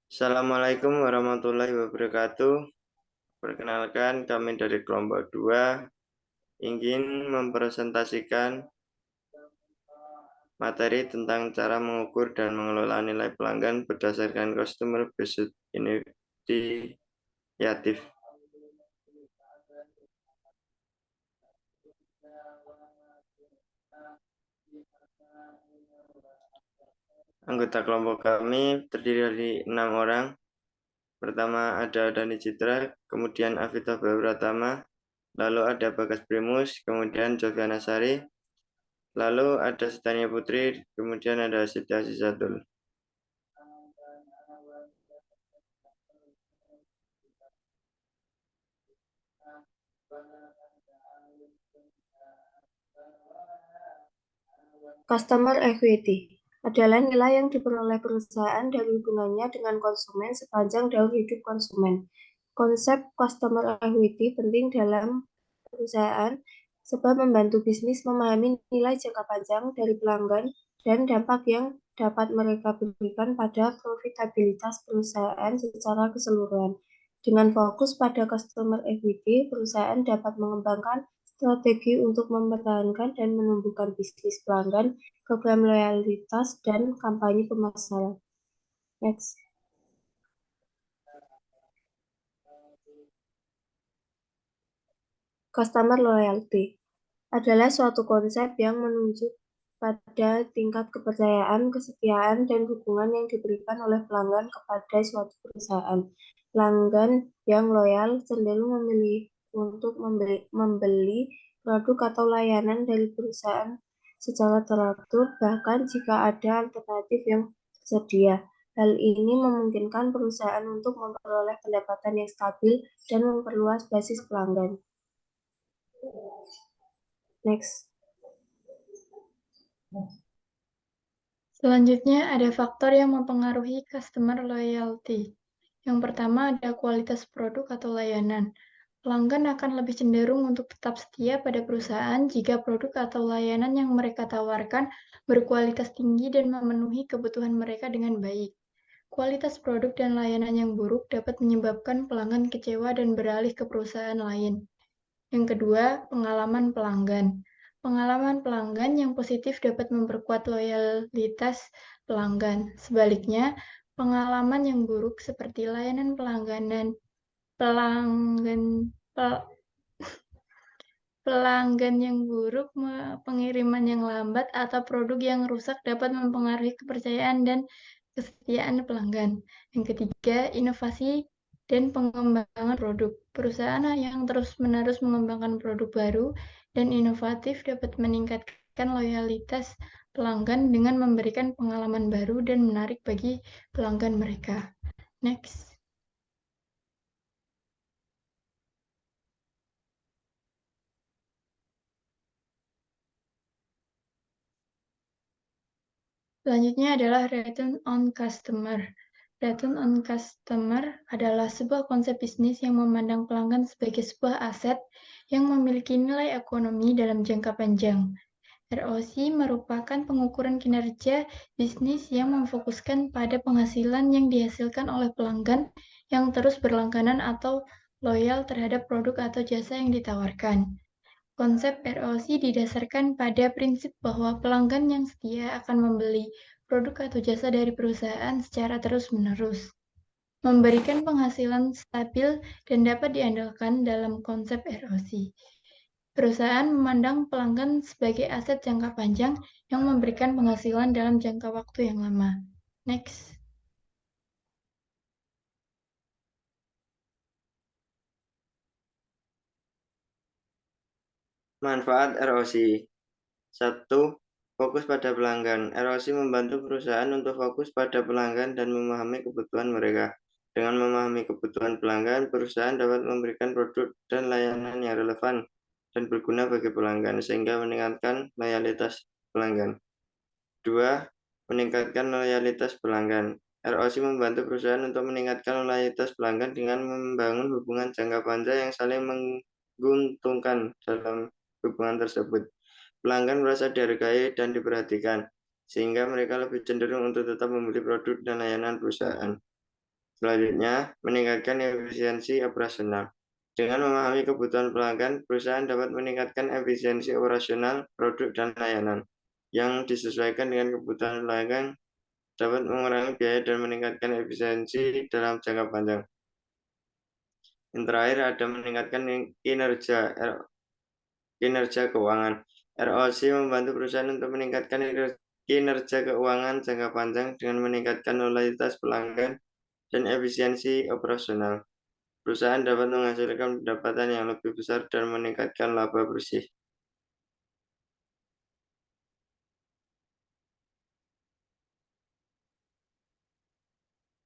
Assalamualaikum warahmatullahi wabarakatuh. Perkenalkan, kami dari kelompok 2 ingin mempresentasikan materi tentang cara mengukur dan mengelola nilai pelanggan berdasarkan Customer Based Initiative. Anggota kelompok kami terdiri dari 6 orang. Pertama ada Dani Citra, kemudian Avita Pratama, lalu ada Bagas Primus, kemudian Joviana Sari, lalu ada Setania Putri, kemudian ada Siti Azizatul. Customer equity adalah nilai yang diperoleh perusahaan dari hubungannya dengan konsumen sepanjang daur hidup konsumen. Konsep customer equity penting dalam perusahaan sebab membantu bisnis memahami nilai jangka panjang dari pelanggan dan dampak yang dapat mereka berikan pada profitabilitas perusahaan secara keseluruhan. Dengan fokus pada customer equity, perusahaan dapat mengembangkan strategi untuk mempertahankan dan menumbuhkan bisnis pelanggan, program loyalitas, dan kampanye pemasaran. Next. Customer loyalty adalah suatu konsep yang menunjuk pada tingkat kepercayaan, kesetiaan, dan dukungan yang diberikan oleh pelanggan kepada suatu perusahaan. Pelanggan yang loyal cenderung memilih untuk membeli produk atau layanan dari perusahaan secara teratur, bahkan jika ada alternatif yang tersedia. Hal ini memungkinkan perusahaan untuk memperoleh pendapatan yang stabil dan memperluas basis pelanggan. Next. Selanjutnya ada faktor yang mempengaruhi customer loyalty. Yang pertama ada kualitas produk atau layanan. Pelanggan akan lebih cenderung untuk tetap setia pada perusahaan jika produk atau layanan yang mereka tawarkan berkualitas tinggi dan memenuhi kebutuhan mereka dengan baik. Kualitas produk dan layanan yang buruk dapat menyebabkan pelanggan kecewa dan beralih ke perusahaan lain. Yang kedua, pengalaman pelanggan. Pengalaman pelanggan yang positif dapat memperkuat loyalitas pelanggan. Sebaliknya, pengalaman yang buruk seperti layanan pelanggan yang buruk, pengiriman yang lambat, atau produk yang rusak dapat mempengaruhi kepercayaan dan kesetiaan pelanggan. Yang ketiga, inovasi dan pengembangan produk. Perusahaan yang terus-menerus mengembangkan produk baru dan inovatif dapat meningkatkan loyalitas pelanggan dengan memberikan pengalaman baru dan menarik bagi pelanggan mereka. Next. Selanjutnya adalah return on customer. Return on customer adalah sebuah konsep bisnis yang memandang pelanggan sebagai sebuah aset yang memiliki nilai ekonomi dalam jangka panjang. ROC merupakan pengukuran kinerja bisnis yang memfokuskan pada penghasilan yang dihasilkan oleh pelanggan yang terus berlangganan atau loyal terhadap produk atau jasa yang ditawarkan. Konsep ROC didasarkan pada prinsip bahwa pelanggan yang setia akan membeli produk atau jasa dari perusahaan secara terus-menerus, memberikan penghasilan stabil dan dapat diandalkan dalam konsep ROC. Perusahaan memandang pelanggan sebagai aset jangka panjang yang memberikan penghasilan dalam jangka waktu yang lama. Next. Manfaat ROC. 1. Fokus pada pelanggan. ROC membantu perusahaan untuk fokus pada pelanggan dan memahami kebutuhan mereka. Dengan memahami kebutuhan pelanggan, perusahaan dapat memberikan produk dan layanan yang relevan dan berguna bagi pelanggan, sehingga meningkatkan loyalitas pelanggan. 2. Meningkatkan loyalitas pelanggan. ROC membantu perusahaan untuk meningkatkan loyalitas pelanggan dengan membangun hubungan jangka panjang yang saling menguntungkan dalam hubungan tersebut. Pelanggan merasa dihargai dan diperhatikan, sehingga mereka lebih cenderung untuk tetap membeli produk dan layanan perusahaan. Selanjutnya, meningkatkan efisiensi operasional. Dengan memahami kebutuhan pelanggan, perusahaan dapat meningkatkan efisiensi operasional produk dan layanan yang disesuaikan dengan kebutuhan pelanggan, dapat mengurangi biaya dan meningkatkan efisiensi dalam jangka panjang. Yang terakhir ada meningkatkan kinerja keuangan. ROC membantu perusahaan untuk meningkatkan kinerja keuangan jangka panjang dengan meningkatkan loyalitas pelanggan dan efisiensi operasional. Perusahaan dapat menghasilkan pendapatan yang lebih besar dan meningkatkan laba bersih.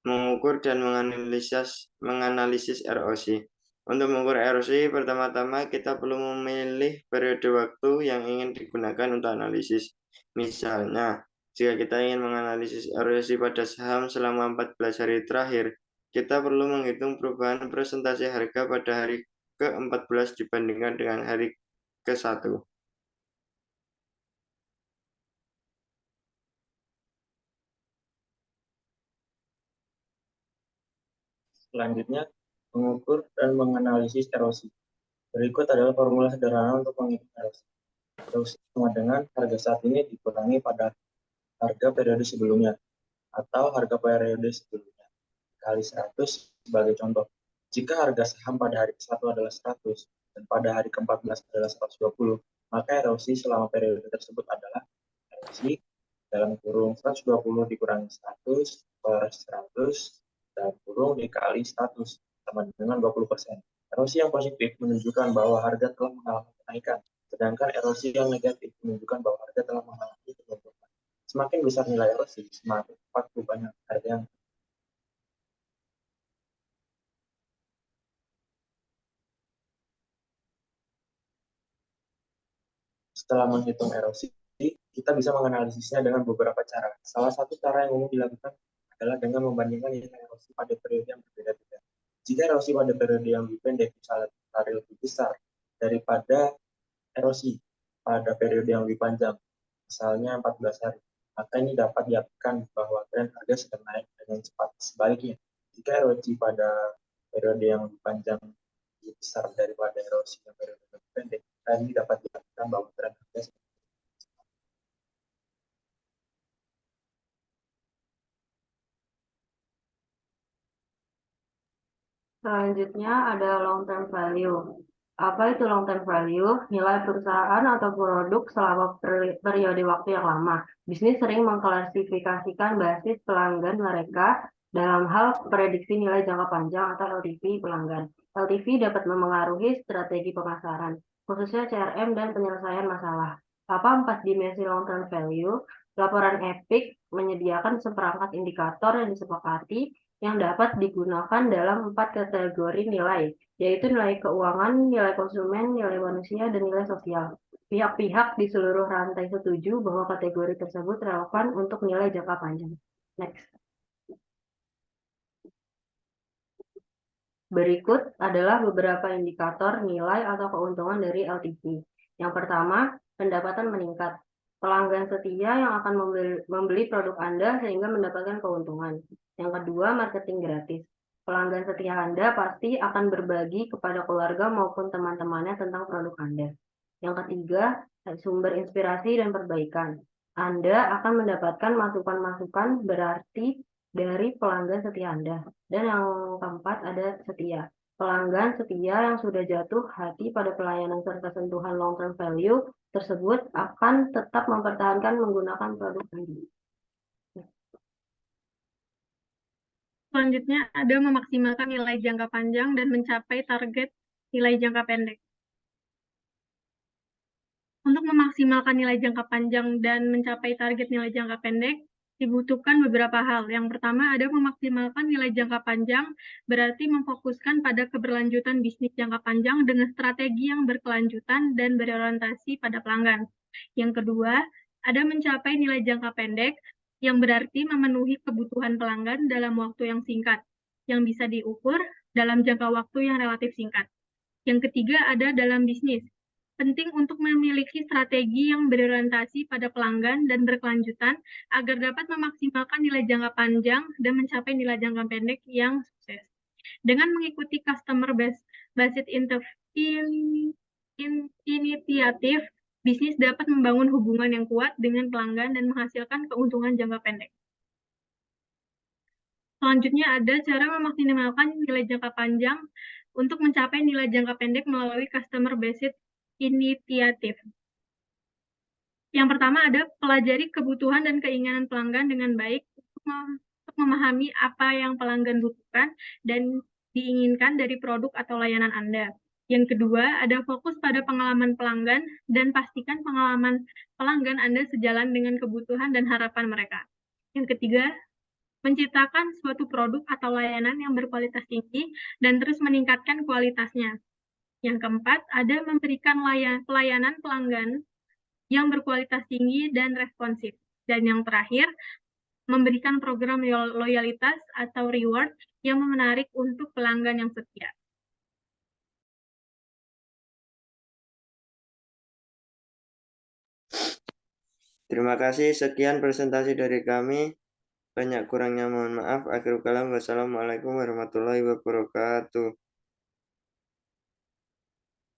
Mengukur dan menganalisis ROC. Untuk mengukur ROC, pertama-tama kita perlu memilih periode waktu yang ingin digunakan untuk analisis. Misalnya, jika kita ingin menganalisis ROC pada saham selama 14 hari terakhir, kita perlu menghitung perubahan presentasi harga pada hari ke-14 dibandingkan dengan hari ke-1. Selanjutnya, mengukur dan menganalisis erosi. Berikut adalah formula sederhana untuk menghitung erosi. Erosi sama dengan harga saat ini dikurangi pada harga periode sebelumnya atau harga periode sebelumnya kali 100 sebagai contoh. Jika harga saham pada hari ke-1 adalah 100 dan pada hari ke-14 adalah 120, maka erosi selama periode tersebut adalah erosi dalam kurung 120 dikurangi 100 per 100 dan kurung dikali 100 sama dengan 20%. Erosi yang positif menunjukkan bahwa harga telah mengalami kenaikan, sedangkan erosi yang negatif menunjukkan bahwa harga telah mengalami penurunan. Semakin besar nilai erosi, semakin cepat perubahan harga yang Setelah menghitung erosi, kita bisa menganalisisnya dengan beberapa cara. Salah satu cara yang umum dilakukan adalah dengan membandingkan nilai erosi pada periode yang berbeda-beda. Jika erosi pada periode yang lebih pendek misalnya lebih besar daripada erosi pada periode yang lebih panjang, misalnya 14 hari, maka ini dapat diartikan bahwa tren harga sedang naik dengan cepat. Sebaliknya, jika erosi pada periode yang lebih panjang lebih besar daripada erosi yang periode yang lebih pendek, ini dapat diartikan bahwa tren harga sedang Selanjutnya ada long term value. Apa itu long term value? Nilai perusahaan atau produk selama periode waktu yang lama. Bisnis sering mengklasifikasikan basis pelanggan mereka dalam hal prediksi nilai jangka panjang atau LTV pelanggan. LTV dapat memengaruhi strategi pemasaran, khususnya CRM dan penyelesaian masalah. Apa 4 dimensi long term value? Laporan EPIC menyediakan seperangkat indikator yang disepakati yang dapat digunakan dalam 4 kategori nilai, yaitu nilai keuangan, nilai konsumen, nilai manusia, dan nilai sosial. Pihak-pihak di seluruh rantai setuju bahwa kategori tersebut relevan untuk nilai jangka panjang. Next. Berikut adalah beberapa indikator nilai atau keuntungan dari LTV. Yang pertama, pendapatan meningkat. Pelanggan setia yang akan membeli produk Anda sehingga mendapatkan keuntungan. Yang kedua, marketing gratis. Pelanggan setia Anda pasti akan berbagi kepada keluarga maupun teman-temannya tentang produk Anda. Yang ketiga, sumber inspirasi dan perbaikan. Anda akan mendapatkan masukan-masukan berarti dari pelanggan setia Anda. Dan yang keempat ada setia. Pelanggan setia yang sudah jatuh hati pada pelayanan serta sentuhan long term value tersebut akan tetap mempertahankan menggunakan produk Anda. Selanjutnya ada memaksimalkan nilai jangka panjang dan mencapai target nilai jangka pendek. Untuk memaksimalkan nilai jangka panjang dan mencapai target nilai jangka pendek, dibutuhkan beberapa hal. Yang pertama ada memaksimalkan nilai jangka panjang, berarti memfokuskan pada keberlanjutan bisnis jangka panjang dengan strategi yang berkelanjutan dan berorientasi pada pelanggan. Yang kedua, ada mencapai nilai jangka pendek, yang berarti memenuhi kebutuhan pelanggan dalam waktu yang singkat, yang bisa diukur dalam jangka waktu yang relatif singkat. Yang ketiga ada dalam bisnis, Penting untuk memiliki strategi yang berorientasi pada pelanggan dan berkelanjutan agar dapat memaksimalkan nilai jangka panjang dan mencapai nilai jangka pendek yang sukses. Dengan mengikuti customer based initiative, bisnis dapat membangun hubungan yang kuat dengan pelanggan dan menghasilkan keuntungan jangka pendek. Selanjutnya ada cara memaksimalkan nilai jangka panjang untuk mencapai nilai jangka pendek melalui customer based initiative. Yang pertama ada pelajari kebutuhan dan keinginan pelanggan dengan baik untuk memahami apa yang pelanggan butuhkan dan diinginkan dari produk atau layanan Anda. Yang kedua, ada fokus pada pengalaman pelanggan dan pastikan pengalaman pelanggan Anda sejalan dengan kebutuhan dan harapan mereka. Yang ketiga, menciptakan suatu produk atau layanan yang berkualitas tinggi dan terus meningkatkan kualitasnya. Yang keempat, ada memberikan pelayanan pelanggan yang berkualitas tinggi dan responsif. Dan yang terakhir, memberikan program loyalitas atau reward yang menarik untuk pelanggan yang setia. Terima kasih, sekian presentasi dari kami. Banyak kurangnya mohon maaf. Akhirul kalam, wassalamualaikum warahmatullahi wabarakatuh.